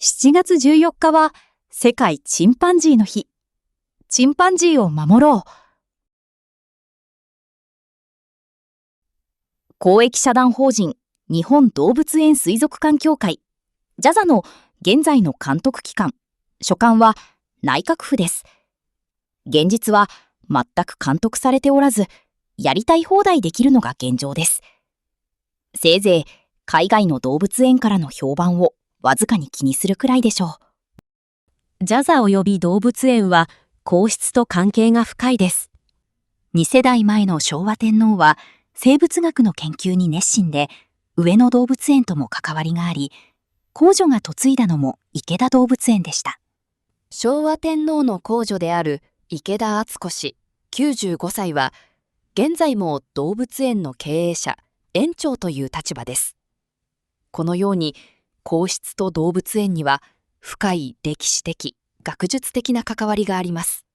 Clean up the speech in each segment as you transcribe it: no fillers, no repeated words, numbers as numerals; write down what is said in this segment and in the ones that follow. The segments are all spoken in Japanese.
7月14日は世界チンパンジーの日。チンパンジーを守ろう。公益社団法人日本動物園水族館協会JAZAの現在の監督機関、所管は内閣府です。現実は全く監督されておらず、やりたい放題できるのが現状です。せいぜい海外の動物園からの評判をわずかに気にするくらいでしょう。JAZA及び動物園は皇室と関係が深いです。2世代前の昭和天皇は生物学の研究に熱心で、上野動物園とも関わりがあり、皇女が嫁いだのも池田動物園でした。昭和天皇の皇女である池田敦子氏95歳は、現在も動物園の経営者、園長という立場です。このように皇室と動物園には深い歴史的、学術的な関わりがあります。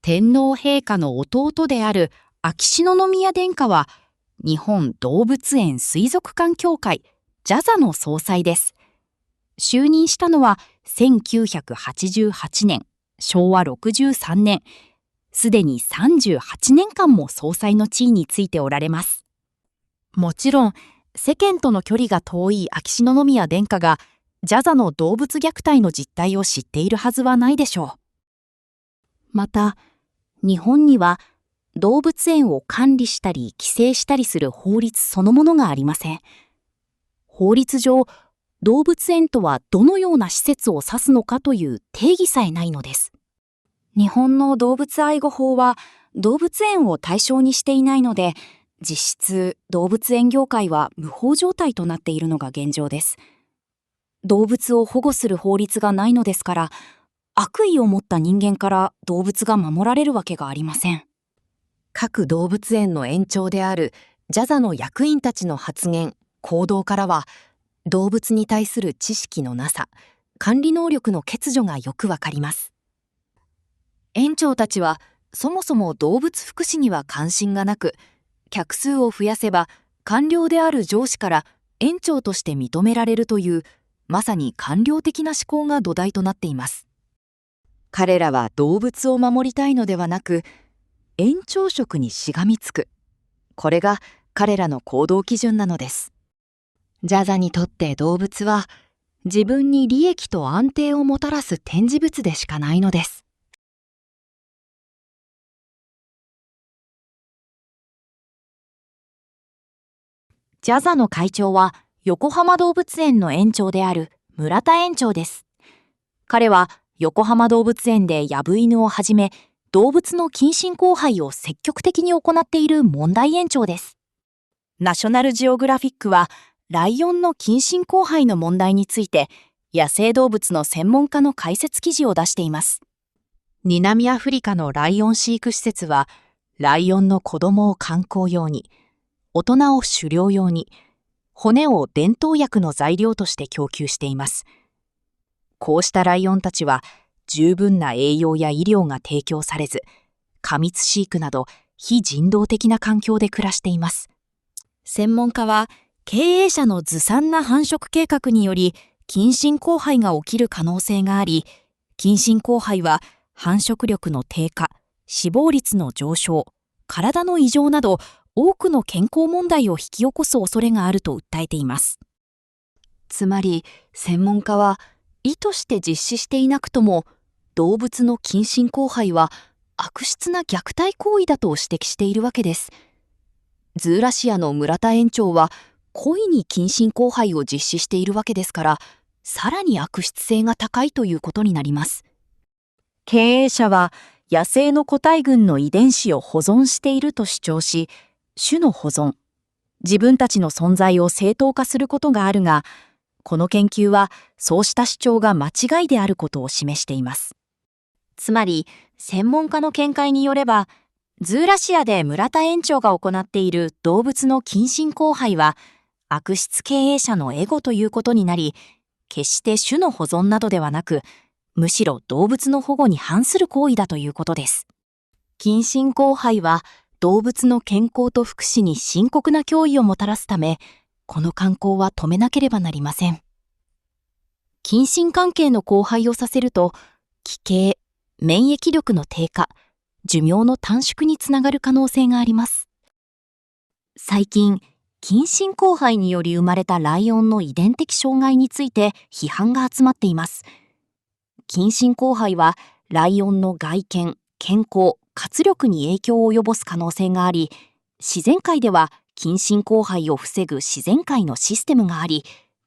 天皇陛下の弟である秋篠宮殿下は、日本動物園水族館協会 JAZA の総裁です。就任したのは1988年、昭和63年、すでに38年間も総裁の地位についておられます。もちろん、世間との距離が遠い秋篠宮殿下が、JAZA の動物虐待の実態を知っているはずはないでしょう。また、日本には動物園を管理したり規制したりする法律そのものがありません。法律上、動物園とはどのような施設を指すのかという定義さえないのです。日本の動物愛護法は動物園を対象にしていないので、実質動物園業界は無法状態となっているのが現状です。動物を保護する法律がないのですから、悪意を持った人間から動物が守られるわけがありません。各動物園の園長である JAZA の役員たちの発言、行動からは、動物に対する知識のなさ、管理能力の欠如がよくわかります。園長たちはそもそも動物福祉には関心がなく、客数を増やせば官僚である上司から園長として認められるという、まさに官僚的な思考が土台となっています。彼らは動物を守りたいのではなく、園長職にしがみつく。これが彼らの行動基準なのです。JAZA にとって動物は自分に利益と安定をもたらす展示物でしかないのです。JAZA の会長は横浜動物園の園長である村田園長です。彼は横浜動物園でヤブ犬をはじめ動物の近親交配を積極的に行っている問題園長です。ナショナルジオグラフィックはライオンの近親交配の問題について野生動物の専門家の解説記事を出しています。南アフリカのライオン飼育施設は、ライオンの子供を観光用に、大人を狩猟用に、骨を伝統薬の材料として供給しています。こうしたライオンたちは十分な栄養や医療が提供されず、過密飼育など非人道的な環境で暮らしています。専門家は、経営者のずさんな繁殖計画により近親交配が起きる可能性があり、近親交配は繁殖力の低下、死亡率の上昇、体の異常など多くの健康問題を引き起こす恐れがあると訴えています。つまり、専門家は意図して実施していなくとも、動物の近親交配は悪質な虐待行為だと指摘しているわけです。ズーラシアの村田園長は故意に近親交配を実施しているわけですから、さらに悪質性が高いということになります。経営者は野生の個体群の遺伝子を保存していると主張し、種の保存、自分たちの存在を正当化することがあるが、この研究はそうした主張が間違いであることを示しています。つまり、専門家の見解によれば、ズーラシアで村田園長が行っている動物の近親交配は、悪質経営者のエゴということになり、決して種の保存などではなく、むしろ動物の保護に反する行為だということです。近親交配は動物の健康と福祉に深刻な脅威をもたらすため、この慣行は止めなければなりません。近親関係の交配をさせると、奇形、免疫力の低下、寿命の短縮につながる可能性があります。最近、近親交配により生まれたライオンの遺伝的障害について批判が集まっています。近親交配はライオンの外見、健康、活力に影響を及ぼす可能性があり、自然界では近親交配を防ぐ自然界のシステムがあり、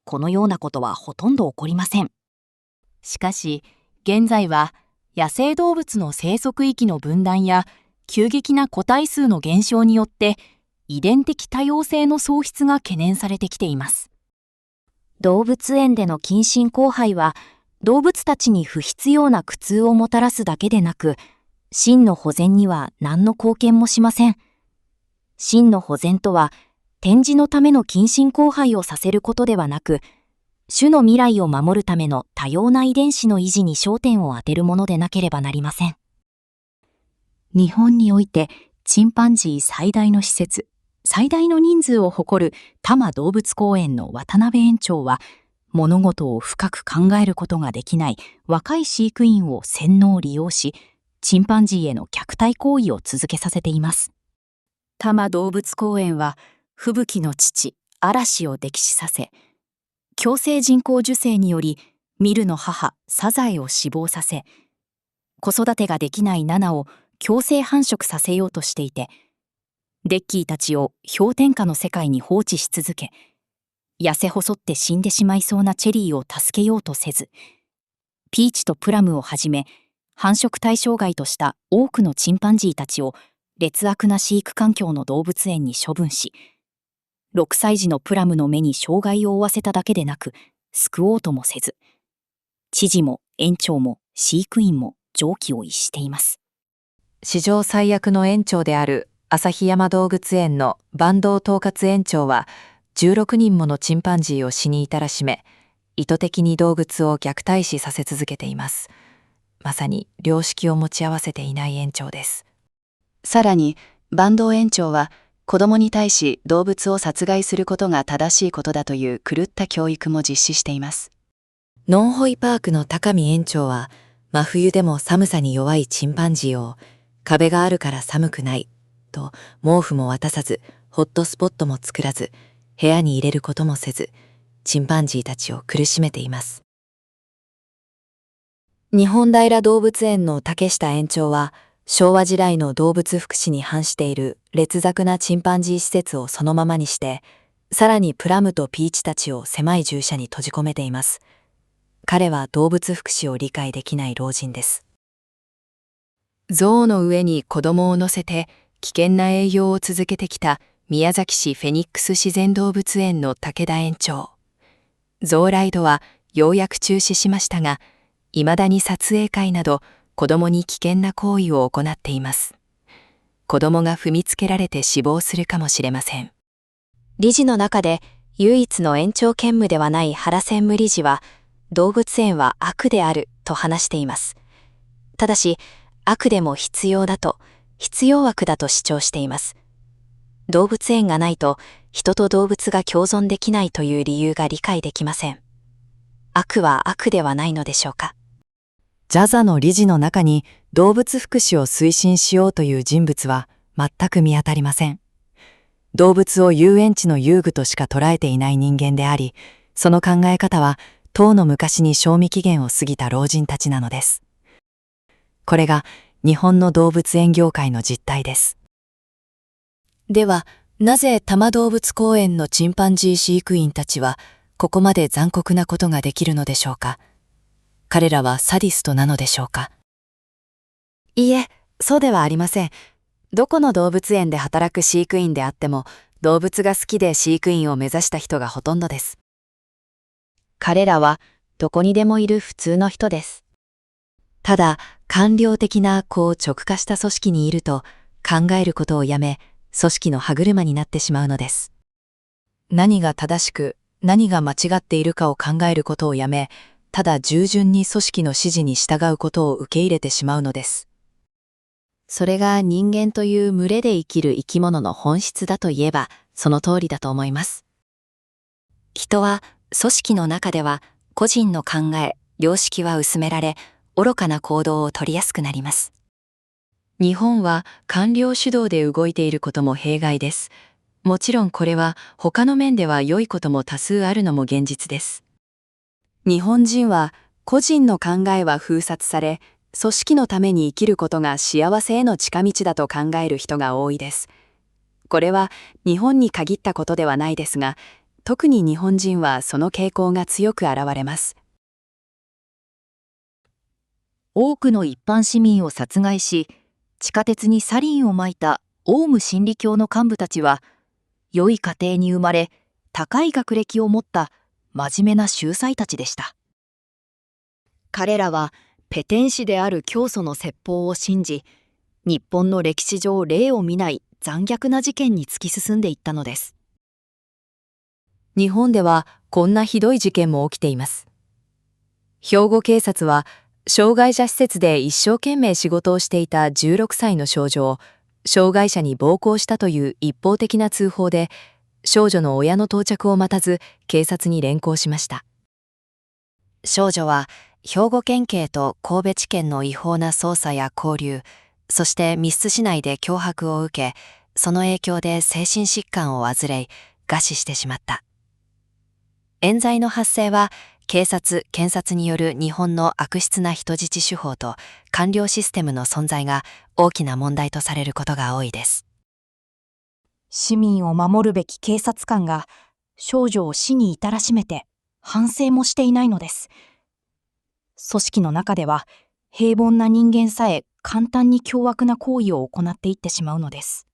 このようなことはほとんど起こりません。しかし、現在は野生動物の生息域の分断や急激な個体数の減少によって遺伝的多様性の喪失が懸念されてきています。動物園での近親交配は動物たちに不必要な苦痛をもたらすだけでなく、真の保全には何の貢献もしません。真の保全とは、展示のための近親交配をさせることではなく、種の未来を守るための多様な遺伝子の維持に焦点を当てるものでなければなりません。日本においてチンパンジー最大の施設、最大の人数を誇る多摩動物公園の渡辺園長は、物事を深く考えることができない若い飼育員を洗脳利用し、チンパンジーへの虐待行為を続けさせています。多摩動物公園は、吹雪の父、嵐を溺死させ、強制人工授精によりミルの母サザエを死亡させ、子育てができないナナを強制繁殖させようとしていて、デッキーたちを氷点下の世界に放置し続け、痩せ細って死んでしまいそうなチェリーを助けようとせず、ピーチとプラムをはじめ繁殖対象外とした多くのチンパンジーたちを劣悪な飼育環境の動物園に処分し、6歳児のプラムの目に障害を負わせただけでなく、救おうともせず、知事も園長も飼育員も常軌を逸しています。史上最悪の園長である旭山動物園の坂東統括園長は、16人ものチンパンジーを死に至らしめ、意図的に動物を虐待死させ続けています。まさに良識を持ち合わせていない園長です。さらに、坂東園長は、子供に対し動物を殺害することが正しいことだという狂った教育も実施しています。ノンホイパークの高見園長は、真冬でも寒さに弱いチンパンジーを、壁があるから寒くない、と毛布も渡さず、ホットスポットも作らず、部屋に入れることもせず、チンパンジーたちを苦しめています。日本平動物園の竹下園長は、昭和時代の動物福祉に反している劣悪なチンパンジー施設をそのままにして、さらにプラムとピーチたちを狭い獣舎に閉じ込めています。彼は動物福祉を理解できない老人です。象の上に子供を乗せて危険な営業を続けてきた宮崎市フェニックス自然動物園の武田園長。象ライドはようやく中止しましたが、未だに撮影会など子供に危険な行為を行っています。子供が踏みつけられて死亡するかもしれません。理事の中で唯一の園長兼務ではない原専務理事は、動物園は悪であると話しています。ただし、悪でも必要だと、必要悪だと主張しています。動物園がないと、人と動物が共存できないという理由が理解できません。悪は悪ではないのでしょうか。ジャザの理事の中に動物福祉を推進しようという人物は全く見当たりません。動物を遊園地の遊具としか捉えていない人間であり、その考え方はとうの昔に賞味期限を過ぎた老人たちなのです。これが日本の動物園業界の実態です。では、なぜ多摩動物公園のチンパンジー飼育員たちはここまで残酷なことができるのでしょうか。彼らはサディストなのでしょうか。いいえ、そうではありません。どこの動物園で働く飼育員であっても、動物が好きで飼育員を目指した人がほとんどです。彼らはどこにでもいる普通の人です。ただ、官僚的な直化した組織にいると、考えることをやめ、組織の歯車になってしまうのです。何が正しく、何が間違っているかを考えることをやめ、ただ従順に組織の指示に従うことを受け入れてしまうのです。それが人間という群れで生きる生き物の本質だといえば、その通りだと思います。人は組織の中では個人の考え、良識は薄められ、愚かな行動を取りやすくなります。日本は官僚主導で動いていることも弊害です。もちろんこれは他の面では良いことも多数あるのも現実です。日本人は個人の考えは封殺され、組織のために生きることが幸せへの近道だと考える人が多いです。これは日本に限ったことではないですが、特に日本人はその傾向が強く現れます。多くの一般市民を殺害し、地下鉄にサリンをまいたオウム真理教の幹部たちは、良い家庭に生まれ、高い学歴を持った真面目な秀才たちでした。彼らはペテン師である教祖の説法を信じ、日本の歴史上例を見ない残虐な事件に突き進んでいったのです。日本ではこんなひどい事件も起きています。兵庫警察は、障害者施設で一生懸命仕事をしていた16歳の少女を障害者に暴行したという一方的な通報で、少女の親の到着を待たず警察に連行しました。少女は兵庫県警と神戸地検の違法な捜査や拘留、そして密室市内で脅迫を受け、その影響で精神疾患を患い餓死してしまった。冤罪の発生は警察・検察による日本の悪質な人質手法と官僚システムの存在が大きな問題とされることが多いです。市民を守るべき警察官が少女を死に至らしめて反省もしていないのです。組織の中では平凡な人間さえ簡単に凶悪な行為を行っていってしまうのです。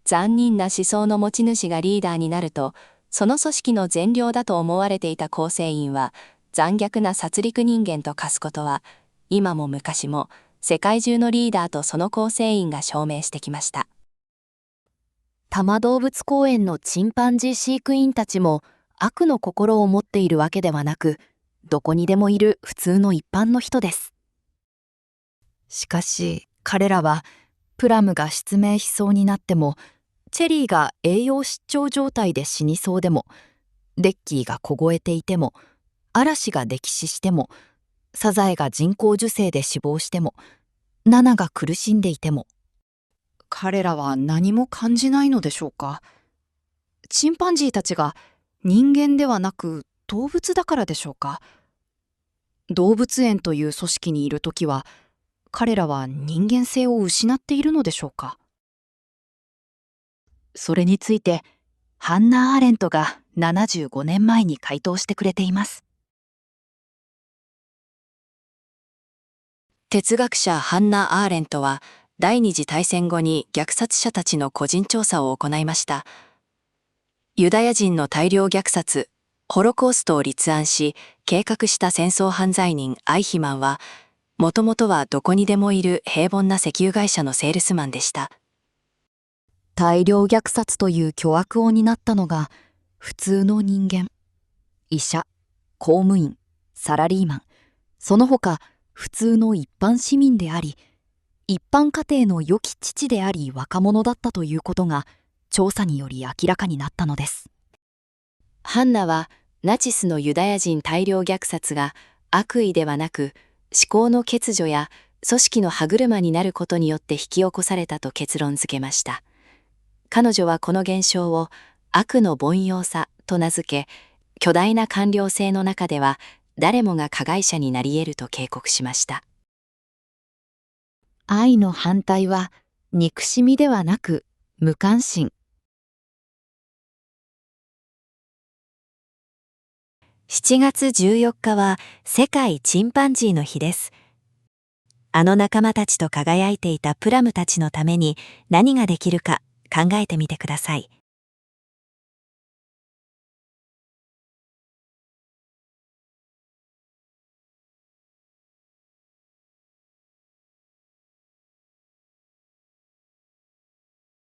残忍な思想の持ち主がリーダーになると、その組織の善良だと思われていた構成員は残虐な殺戮人間と化すことは、今も昔も世界中のリーダーとその構成員が証明してきました。多摩動物公園のチンパンジー飼育員たちも悪の心を持っているわけではなく、どこにでもいる普通の一般の人です。しかし彼らは、プラムが失明しそうになっても、チェリーが栄養失調状態で死にそうでも、レッキーが凍えていても、嵐が溺死しても、サザエが人工授精で死亡しても、ナナが苦しんでいても、彼らは何も感じないのでしょうか。チンパンジーたちが人間ではなく動物だからでしょうか。動物園という組織にいるときは、彼らは人間性を失っているのでしょうか。それについてハンナ・アーレントが75年前に回答してくれています。哲学者ハンナ・アーレントは第二次大戦後に虐殺者たちの個人調査を行いました。ユダヤ人の大量虐殺、ホロコーストを立案し計画した戦争犯罪人アイヒマンは、もともとはどこにでもいる平凡な石油会社のセールスマンでした。大量虐殺という巨悪を担ったのが普通の人間、医者、公務員、サラリーマン、その他普通の一般市民であり、一般家庭の良き父であり若者だったということが調査により明らかになったのです。ハンナはナチスのユダヤ人大量虐殺が悪意ではなく思考の欠如や組織の歯車になることによって引き起こされたと結論付けました。彼女はこの現象を悪の凡庸さと名付け、巨大な官僚制の中では誰もが加害者になり得ると警告しました。愛の反対は憎しみではなく無関心。7月14日は世界チンパンジーの日です。あの仲間たちと輝いていたプラムたちのために何ができるか考えてみてください。